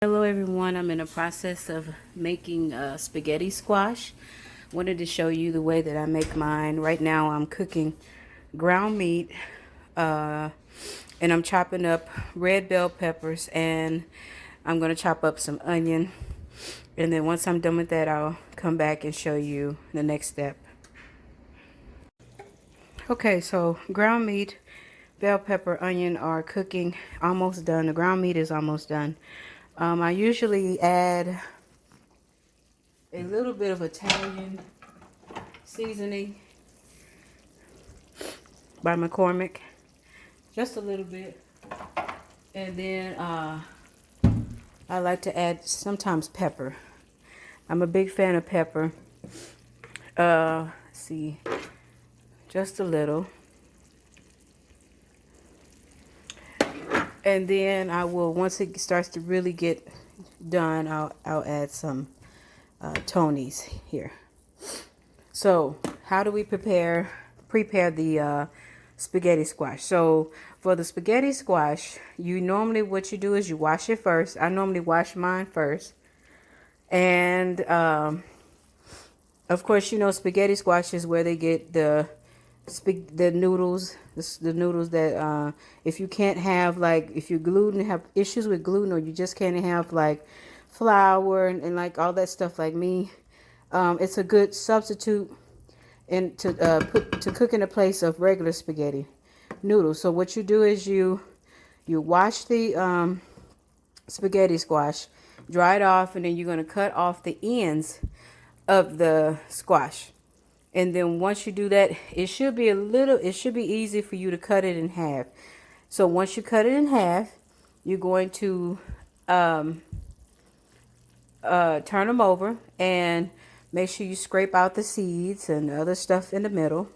Hello everyone, I'm in the process of making spaghetti squash. Wanted to show you the way that I make mine. Right now I'm cooking ground meat uh, and I'm chopping up red bell peppers, and I'm going to chop up some onion, and then once I'm done with that I'll come back and show you the next step. Okay, so ground meat, bell pepper, onion are cooking, almost done. The ground meat is almost done. I usually add a little bit of Italian seasoning by McCormick, just a little bit, and then I like to add sometimes pepper. I'm a big fan of pepper. See, just a little, and then I will, once it starts to really get done, I'll add some Tony's here. So how do we prepare the spaghetti squash? So for the spaghetti squash, you normally, what you do is you wash it first. I normally wash mine first. And of course, you know, spaghetti squash is where they get the noodles, the noodles that if you can't have, like, if you're gluten, have issues with gluten, or you just can't have like flour and like all that stuff like me, it's a good substitute and to cook in the place of regular spaghetti noodles. So what you do is you wash the spaghetti squash, dry it off, and then you're going to cut off the ends of the squash. And then once you do that, it should be easy for you to cut it in half. So once you cut it in half, you're going to turn them over and make sure you scrape out the seeds and other stuff in the middle.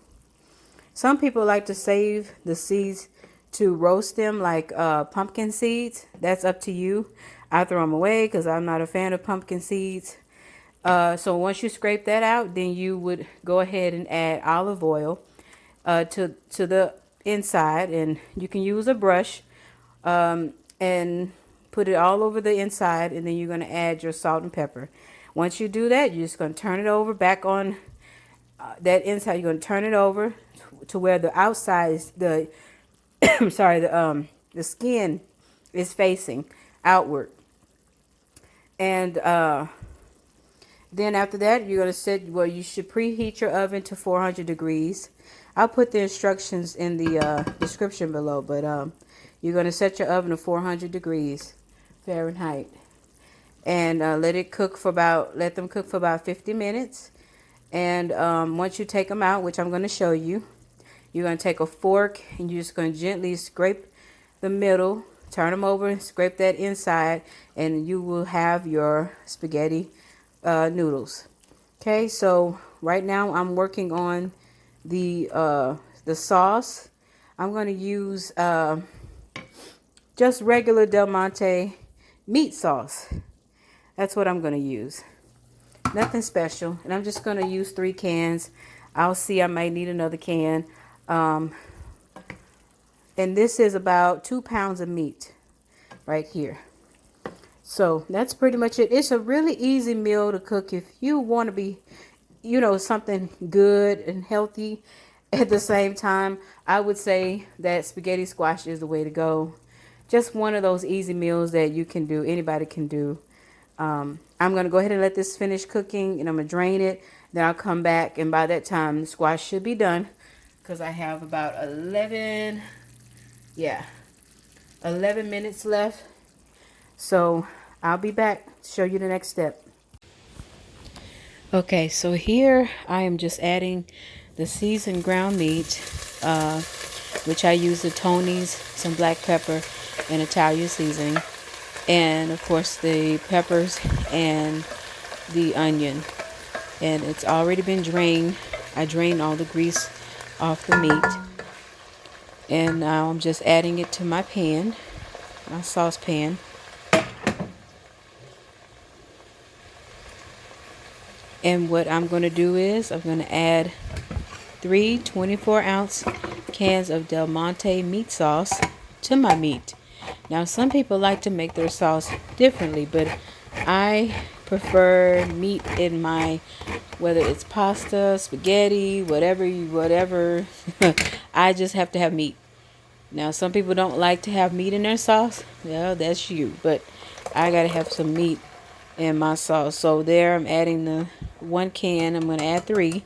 Some people like to save the seeds to roast them, like pumpkin seeds. That's up to you. I throw them away because I'm not a fan of pumpkin seeds. So once you scrape that out, then you would go ahead and add olive oil to the inside, and you can use a brush and put it all over the inside, and then you're going to add your salt and pepper. Once you do that, you're just going to turn it over back on that inside. You're going to turn it over to where the outside is the sorry, the skin is facing outward. And then after that, you're going to set, well, you should preheat your oven to 400 degrees. I'll put the instructions in the description below, but you're going to set your oven to 400 degrees Fahrenheit. And let them cook for about 50 minutes. And once you take them out, which I'm going to show you, you're going to take a fork and you're just going to gently scrape the middle, turn them over, and scrape that inside, and you will have your spaghetti noodles. Okay, so right now I'm working on the sauce. I'm going to use just regular Del Monte meat sauce. That's what I'm going to use. Nothing special. And I'm just going to use 3 cans. I'll see, I might need another can. And this is about 2 pounds of meat right here. So that's pretty much it. It's a really easy meal to cook if you want to be, you know, something good and healthy at the same time. I would say that spaghetti squash is the way to go. Just one of those easy meals that you can do, anybody can do. I'm going to go ahead and let this finish cooking, and I'm going to drain it. Then I'll come back, and by that time the squash should be done, because I have about 11 minutes left. So I'll be back to show you the next step. Okay, so here I am just adding the seasoned ground meat, which I use the Tony's, some black pepper, and Italian seasoning, and of course the peppers and the onion. And it's already been drained. I drained all the grease off the meat, and now I'm just adding it to my pan, my saucepan. And what I'm going to do is I'm going to add 3 24-ounce cans of Del Monte meat sauce to my meat. Now, some people like to make their sauce differently, but I prefer meat in my, whether it's pasta, spaghetti, whatever. I just have to have meat. Now, some people don't like to have meat in their sauce. Well, that's you, but I gotta have some meat in my sauce. So there, I'm adding the 1 can. I'm gonna add 3,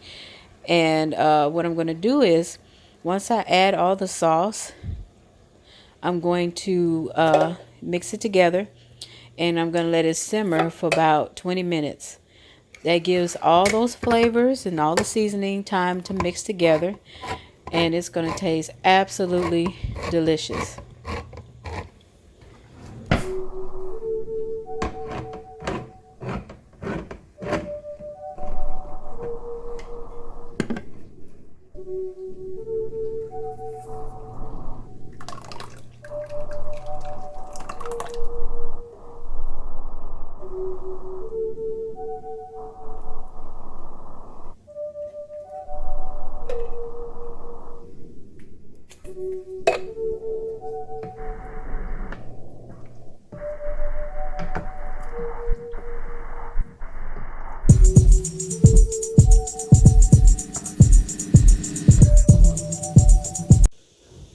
and what I'm gonna do is, once I add all the sauce, I'm going to mix it together, and I'm going to let it simmer for about 20 minutes. That gives all those flavors and all the seasoning time to mix together, and it's going to taste absolutely delicious.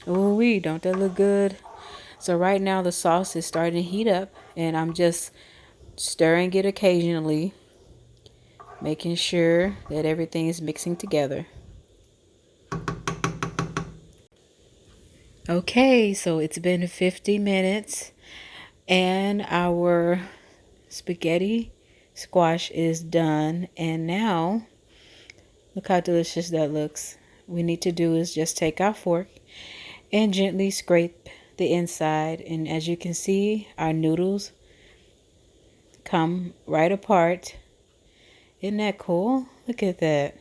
Ooh, don't that look good? So right now the sauce is starting to heat up, and I'm just stirring it occasionally, making sure that everything is mixing together. Okay, so it's been 50 minutes, and our spaghetti squash is done. And now, look how delicious that looks. We need to do is just take our fork and gently scrape the inside. And as you can see, our noodles come right apart. Isn't that cool? Look at that.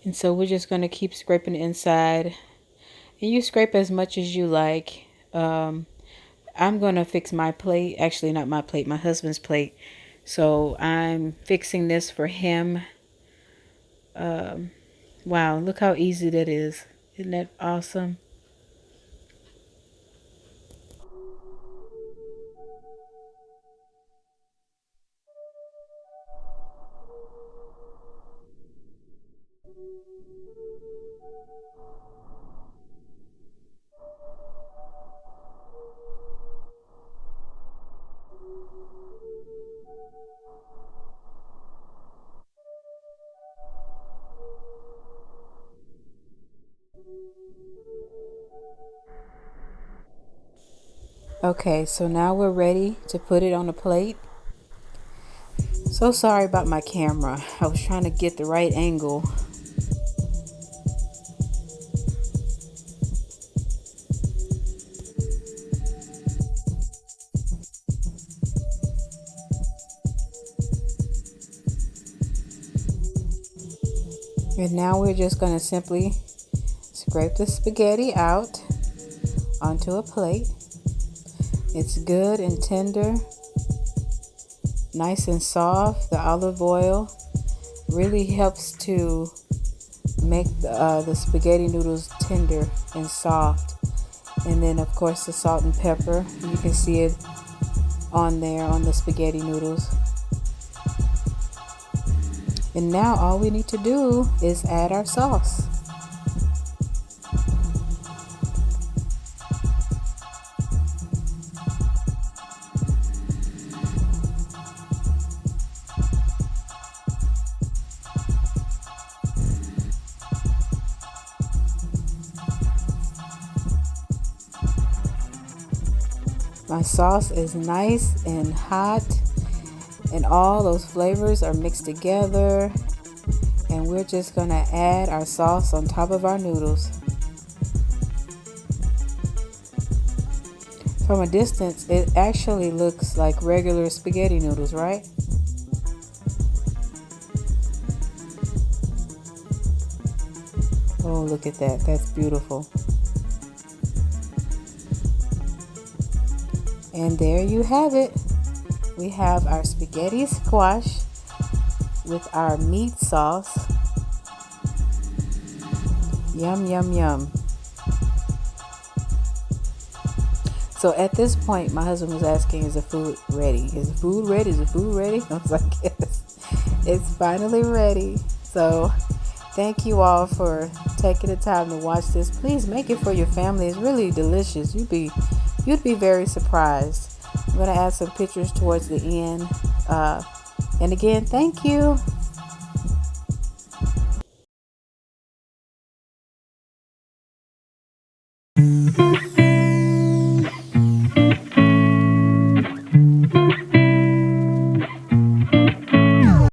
And so we're just going to keep scraping the inside. And you scrape as much as you like. I'm going to fix my plate. Actually, not my plate, my husband's plate. So I'm fixing this for him. Wow, look how easy that is. Isn't that awesome? Okay, so now we're ready to put it on a plate. So sorry about my camera. I was trying to get the right angle. And now we're just going to simply scrape the spaghetti out onto a plate. It's good and tender, nice and soft. The olive oil really helps to make the spaghetti noodles tender and soft. And then of course the salt and pepper, you can see it on there on the spaghetti noodles. And now all we need to do is add our sauce. My sauce is nice and hot, and all those flavors are mixed together, and we're just going to add our sauce on top of our noodles. From a distance, it actually looks like regular spaghetti noodles, right? Oh, look at that. That's beautiful. And there you have it. We have our spaghetti squash with our meat sauce. Yum, yum, yum. So at this point, my husband was asking, is the food ready? Is the food ready? Is the food ready? I was like, yes, it's finally ready. So thank you all for taking the time to watch this. Please make it for your family. It's really delicious. You'd be very surprised. I'm going to add some pictures towards the end. And again, thank you.